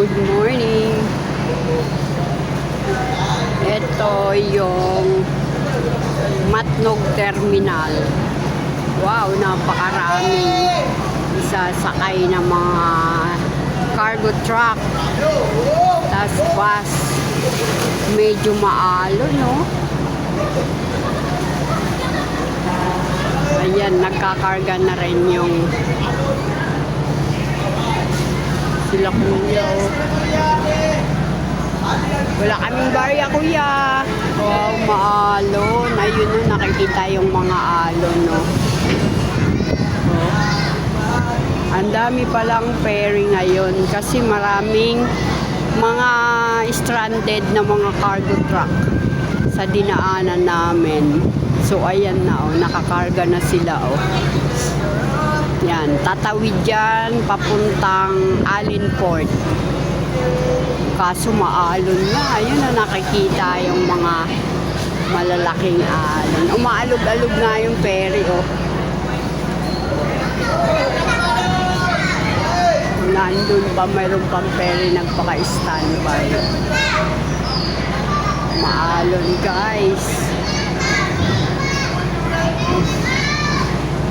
Good morning. Ito yung Matnog Terminal. Wow, napakaraming isasakay ng mga cargo truck. Tas bus. Medyo maalo, no? Ayan, nagkakarga na rin yung sila kuya, oh. Wala kaming barya, kuya. Wow, maalon. Ayun, no, nakikita yung mga alon, no. Oh. Ang dami palang ferry ngayon kasi maraming mga stranded na mga cargo truck sa dinaanan namin. So, ayan na, oh. Nakakarga na sila, oh. Yan, tatawid dyan papuntang Allenport. Kaso maalon na. Ayun na, nakikita yung mga malalaking alon. Umaalog-alog nga yung ferry, oh. Nandun pa, mayroon pang ferry nagpaka-standby. Maalon, guys.